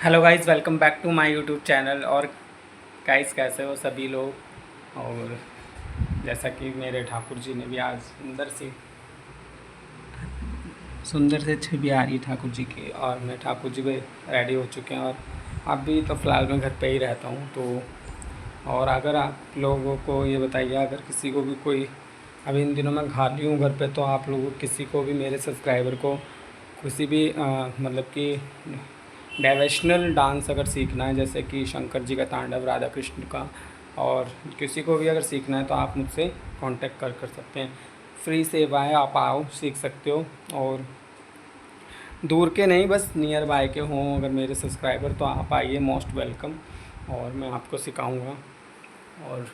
Hello guys, welcome back to my YouTube channel. और guys कैसे हो सभी लोग। और जैसा कि मेरे ठाकुर जी ने भी आज सुंदर से छवि आ रही ठाकुर जी की, और मैं ठाकुर जी भी रेडी हो चुके हैं। और अभी तो फ़िलहाल मैं घर पे ही रहता हूँ। तो और अगर आप लोगों को ये बताइए, अगर किसी को भी कोई अभी इन दिनों मैं खाली हूँ घर पे, तो आप लोगों किसी को भी मेरे सब्सक्राइबर को किसी भी मतलब कि डाइवेशनल डांस अगर सीखना है, जैसे कि शंकर जी का तांडव, राधा कृष्ण का, और किसी को भी अगर सीखना है तो आप मुझसे कांटेक्ट कर सकते हैं। फ्री सेवा है, आप आओ सीख सकते हो। और दूर के नहीं, बस नियर बाय के हों अगर मेरे सब्सक्राइबर, तो आप आइए, मोस्ट वेलकम। और मैं आपको सिखाऊंगा, और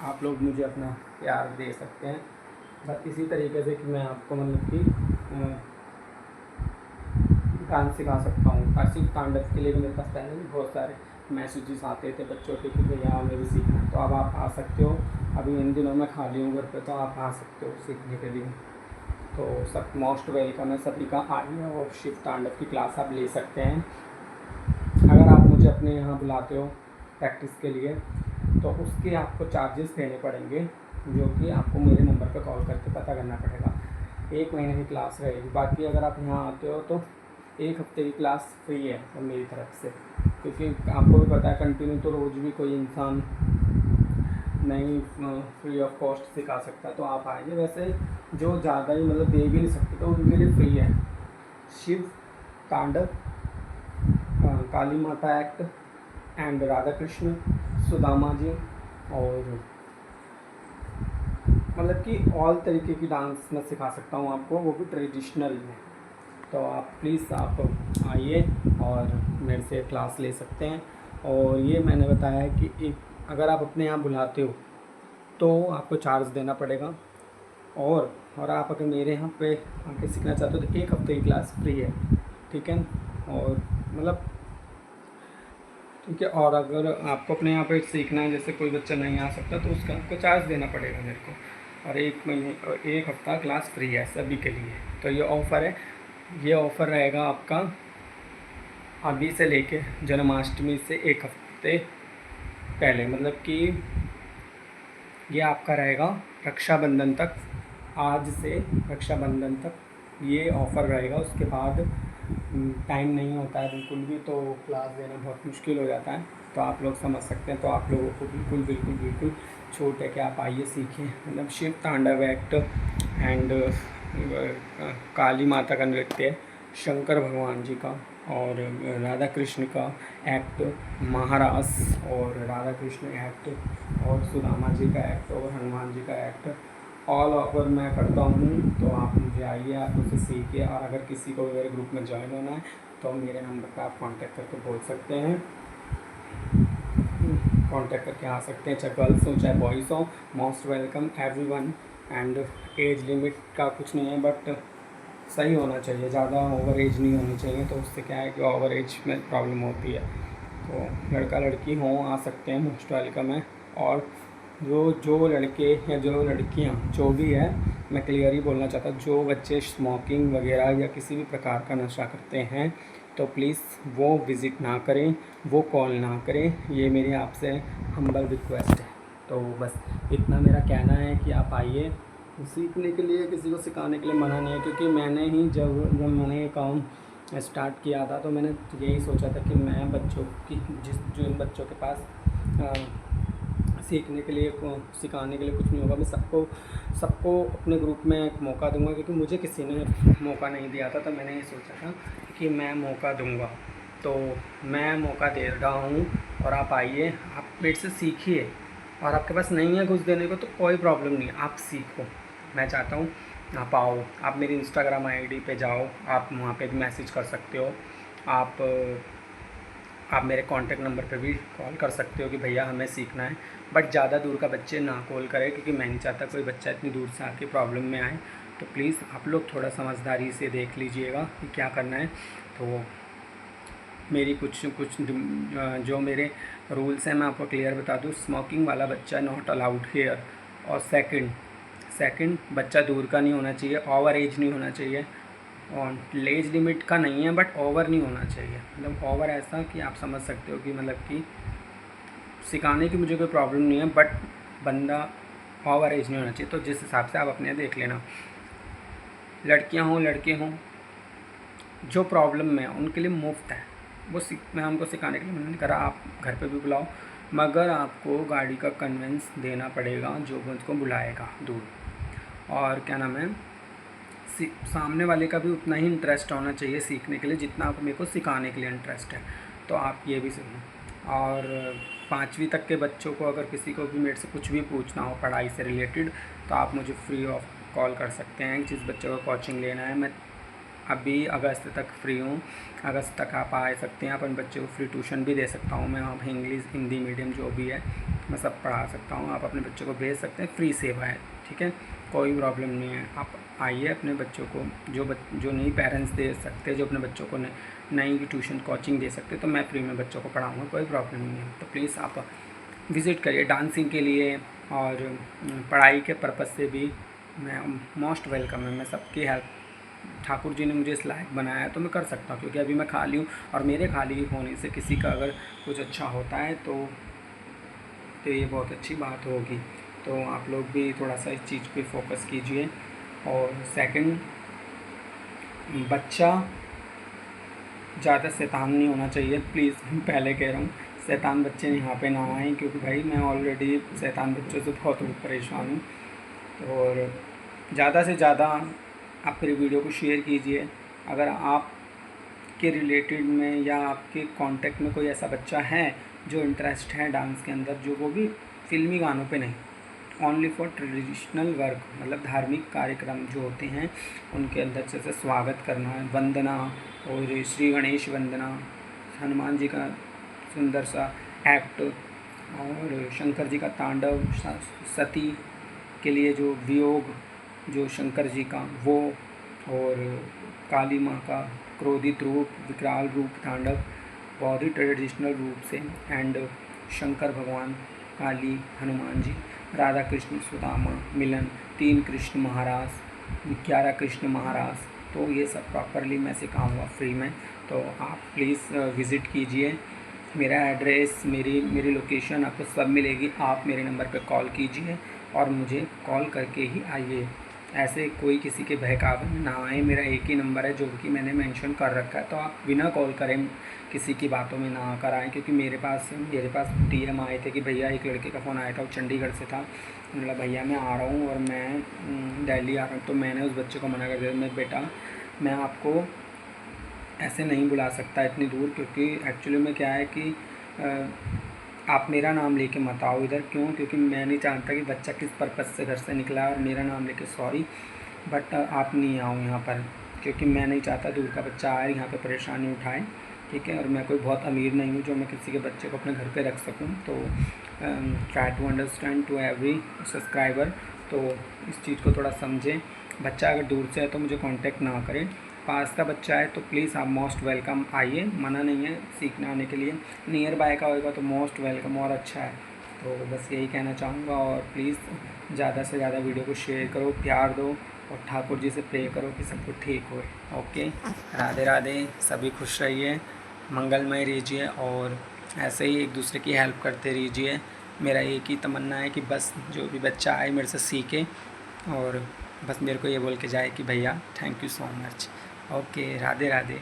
आप लोग मुझे अपना प्यार दे सकते हैं बस इसी तरीके से कि मैं आपको मतलब कि डांस सिखा सकता हूँ। क्लासिक तांडव के लिए भी मेरे पास पहले भी बहुत सारे मैसेजेस आते थे बच्चों के कि भैया हमें भी सीखना है। तो अब आप आ सकते हो, अभी इन दिनों मैं खाली हूँ घर पे, तो आप आ सकते हो सीखने के लिए। तो सब मोस्ट वेलकम है सभी का, आइए और शिव तांडव की क्लास आप ले सकते हैं। अगर आप मुझे अपने यहाँ बुलाते हो प्रैक्टिस के लिए, तो उसके आपको चार्जेस देने पड़ेंगे, जो कि आपको मेरे नंबर पर कॉल करके पता करना पड़ेगा। 1 महीने की क्लास रहेगी। बाकी अगर आप यहाँ आते हो तो 1 हफ्ते की क्लास फ्री है तो मेरी तरफ से, क्योंकि आपको भी पता है कंटिन्यू तो रोज़ भी कोई इंसान नहीं फ्री ऑफ कॉस्ट सिखा सकता। तो आप आइए, वैसे जो ज़्यादा ही मतलब दे भी नहीं सकते तो उनके लिए फ्री है। शिव तांडव, काली माता एक्ट एंड राधा कृष्ण, सुदामा जी, और मतलब कि ऑल तरीके की डांस मैं सिखा सकता हूँ आपको, वो भी ट्रेडिशनल में। तो आप प्लीज़ आप आइए और मेरे से क्लास ले सकते हैं। और ये मैंने बताया है कि एक अगर आप अपने यहाँ बुलाते हो तो आपको चार्ज देना पड़ेगा। और आप अगर मेरे यहाँ पे आके सीखना चाहते हो तो 1 हफ्ते की क्लास फ्री है, ठीक है। और मतलब ठीक है। और अगर आपको अपने यहाँ पे सीखना है, जैसे कोई बच्चा नहीं आ सकता, तो उसका आपको चार्ज देना पड़ेगा मेरे को। और 1 महीने और 1 हफ्ता क्लास फ्री है सभी के लिए। तो ये ऑफ़र है, ये ऑफ़र रहेगा आपका अभी से लेके जन्माष्टमी से 1 हफ्ते पहले, मतलब कि ये आपका रहेगा रक्षाबंधन तक। आज से रक्षाबंधन तक ये ऑफ़र रहेगा। उसके बाद टाइम नहीं होता है बिल्कुल भी, तो क्लास देना बहुत मुश्किल हो जाता है। तो आप लोग समझ सकते हैं। तो आप लोगों को बिल्कुल बिल्कुल बिल्कुल छूट है कि आप आइए सीखें। मतलब शिव तांडव एक्ट एंड काली माता का नृत्य, शंकर भगवान जी का और राधा कृष्ण का एक्ट, महारास और राधा कृष्ण एक्ट, और सुदामा जी का एक्ट और हनुमान जी का एक्ट, ऑल ओवर मैं करता हूँ। तो आप मुझे आइए, आप मुझसे सीखिए। और अगर किसी को मेरे ग्रुप में ज्वाइन होना है तो मेरे नंबर पर आप कांटेक्ट करके बोल सकते हैं, कांटेक्ट करके आ सकते हैं। चाहे गर्ल्स हो चाहे बॉयज़ हो, most welcome everyone. And age limit का कुछ नहीं है, बट सही होना चाहिए, ज़्यादा ओवर एज नहीं होनी चाहिए। तो उससे क्या है कि ओवर एज में प्रॉब्लम होती है। तो लड़का लड़की हों आ सकते हैं, मोस्ट वेलकम है। और जो लड़के या जो लड़कियां जो भी है, मैं क्लियर ही बोलना चाहता हूँ, जो बच्चे स्मोकिंग वगैरह या किसी भी प्रकार का नशा करते हैं तो प्लीज़ वो विज़िट ना करें, वो कॉल ना करें। ये मेरी आपसे हम्बल रिक्वेस्ट है। तो बस इतना मेरा कहना है कि आप आइए सीखने के लिए। किसी को सिखाने के लिए मना नहीं है, क्योंकि मैंने ही जब मैंने ये काम स्टार्ट किया था तो मैंने यही सोचा था कि मैं बच्चों की जिन बच्चों के पास सीखने के लिए सिखाने के लिए कुछ नहीं होगा, मैं सबको सबको अपने ग्रुप में एक मौका दूंगा। क्योंकि मुझे किसी ने मौका नहीं दिया था, तो मैंने ये सोचा था कि मैं मौका दूंगा। तो मैं मौका दे रहा हूँ। और आप आइए, आप मेरे से सीखिए। और आपके पास नहीं है कुछ देने को तो कोई प्रॉब्लम नहीं है, आप सीखो। मैं चाहता हूँ आप आओ, आप मेरी इंस्टाग्राम आईडी पे जाओ, आप वहाँ पे भी मैसेज कर सकते हो। आप आप मेरे कांटेक्ट नंबर पे भी कॉल कर सकते हो कि भैया हमें सीखना है। बट ज़्यादा दूर का बच्चे ना कॉल करें, क्योंकि मैं नहीं चाहता कोई बच्चा इतनी दूर से आके प्रॉब्लम में आए। तो प्लीज़ आप लोग थोड़ा समझदारी से देख लीजिएगा कि क्या करना है। तो मेरी कुछ कुछ जो मेरे रूल्स हैं मैं आपको क्लियर बता दूँ। स्मोकिंग वाला बच्चा नॉट अलाउड हेयर। और सेकंड बच्चा दूर का नहीं होना चाहिए, ओवर एज नहीं होना चाहिए। और एज लिमिट का नहीं है, बट ओवर नहीं होना चाहिए। मतलब ओवर ऐसा कि आप समझ सकते हो कि मतलब कि सिखाने की मुझे कोई प्रॉब्लम नहीं है, बट बंदा ओवर एज नहीं होना चाहिए। तो जिस हिसाब से आप अपने देख लेना, लड़कियां हों लड़के हों, जो प्रॉब्लम में है उनके लिए मुफ्त है वो मैं उनको सिखाने के लिए मैंने करा। आप घर पे भी बुलाओ, मगर आपको गाड़ी का कन्वेंस देना पड़ेगा जो उसको बुलाएगा दूर। और क्या नाम है, सामने वाले का भी उतना ही इंटरेस्ट होना चाहिए सीखने के लिए जितना आप मेरे को सिखाने के लिए इंटरेस्ट है। तो आप ये भी सुनो। और 5वीं तक के बच्चों को अगर किसी को भी मेरे से कुछ भी पूछना हो पढ़ाई से रिलेटेड, तो आप मुझे फ्री ऑफ कॉल कर सकते हैं। जिस बच्चे को कोचिंग लेना है, मैं अभी अगस्त तक फ्री हूँ। अगस्त तक आप आ सकते हैं। अपन बच्चे को फ्री ट्यूशन भी दे सकता हूँ मैं। आप इंग्लिश हिंदी मीडियम जो भी है मैं सब पढ़ा सकता हूँ। आप अपने बच्चों को भेज सकते हैं, फ्री सेवा है, ठीक है, कोई प्रॉब्लम नहीं है। आप आइए अपने बच्चों को, जो नहीं पेरेंट्स दे सकते, जो अपने बच्चों को नई ट्यूशन कोचिंग दे सकते, तो मैं फ्री में बच्चों को पढ़ाऊँगा, कोई प्रॉब्लम नहीं है। तो प्लीज़ आप विज़िट करिए। डांसिंग के लिए और पढ़ाई के पर्पज़ से भी मैं मोस्ट वेलकम है। मैं सबकी हेल्प, ठाकुर जी ने मुझे इस लायक बनाया है तो मैं कर सकता हूँ, क्योंकि अभी मैं खाली हूँ। और मेरे खाली होने से किसी का अगर कुछ अच्छा होता है तो ये बहुत अच्छी बात होगी। तो आप लोग भी थोड़ा सा इस चीज़ पे फोकस कीजिए। और सेकंड, बच्चा ज़्यादा शैतान नहीं होना चाहिए, प्लीज़। पहले कह रहा हूँ, शैतान बच्चे यहाँ पे ना आएँ, क्योंकि भाई मैं ऑलरेडी शैतान बच्चों से बहुत परेशान हूँ। और ज़्यादा से ज़्यादा आप मेरी वीडियो को शेयर कीजिए। अगर आपके रिलेटेड में या आपके कांटेक्ट में कोई ऐसा बच्चा है जो इंटरेस्ट है डांस के अंदर, जो वो भी फिल्मी गानों पे नहीं, ओनली फॉर ट्रेडिशनल वर्क, मतलब धार्मिक कार्यक्रम जो होते हैं उनके अंदर जैसे स्वागत करना है, वंदना और श्री गणेश वंदना, हनुमान जी का सुंदर सा एक्ट, और शंकर जी का तांडव, सती के लिए जो वियोग जो शंकर जी का वो, और काली माँ का क्रोधित रूप, विकराल रूप तांडव बहुत ही ट्रेडिशनल रूप से, एंड शंकर भगवान, काली, हनुमान जी, राधा कृष्ण सुदामा मिलन, 3 कृष्ण महाराज, 11 कृष्ण महाराज, तो ये सब प्रॉपरली मैं सिखाऊंगा फ्री में। तो आप प्लीज़ विज़िट कीजिए। मेरा एड्रेस, मेरी लोकेशन आपको सब मिलेगी। आप मेरे नंबर पर कॉल कीजिए और मुझे कॉल करके ही आइए। ऐसे कोई किसी के बहकावे में ना आए। मेरा एक ही नंबर है जो कि मैंने मेंशन कर रखा है, तो आप बिना कॉल करें किसी की बातों में ना आकर आएँ। क्योंकि मेरे पास DM आए थे कि भैया एक लड़के का फ़ोन आया था, वो चंडीगढ़ से था। बोला भैया मैं आ रहा हूँ और मैं दिल्ली आ रहा हूँ। तो मैंने उस बच्चे को मना कर दिया, मैं बेटा मैं आपको ऐसे नहीं बुला सकता इतनी दूर, क्योंकि एक्चुअली में क्या है कि आप मेरा नाम लेके मत आओ इधर। क्यों? क्योंकि मैं नहीं जानता कि बच्चा किस पर्पज़ से घर से निकला है, और मेरा नाम लेके सॉरी बट आप नहीं आओ यहाँ पर, क्योंकि मैं नहीं चाहता दूर का बच्चा आए यहाँ पे परेशानी उठाए, ठीक है। और मैं कोई बहुत अमीर नहीं हूँ जो मैं किसी के बच्चे को अपने घर पे रख सकूँ। तो try to understand to every subscriber, तो इस चीज़ को थोड़ा समझें। बच्चा अगर दूर से है तो मुझे कांटेक्ट ना करें। पास का बच्चा है तो प्लीज़ आप मोस्ट वेलकम आइए, मना नहीं है सीखने आने के लिए। नियर बाय का होगा तो मोस्ट वेलकम और अच्छा है। तो बस यही कहना चाहूँगा। और प्लीज़ ज़्यादा से ज़्यादा वीडियो को शेयर करो, प्यार दो, और ठाकुर जी से प्रे करो कि सब कुछ ठीक हो। ओके, राधे राधे, सभी खुश रहिए, मंगलमय रहिए, और ऐसे ही एक दूसरे की हेल्प करते रहिए। मेरा एक ही तमन्ना है कि बस जो भी बच्चा आए मेरे से सीखे, और बस मेरे को ये बोल के जाए कि भैया thank you so much. Okay, Radhe Radhe.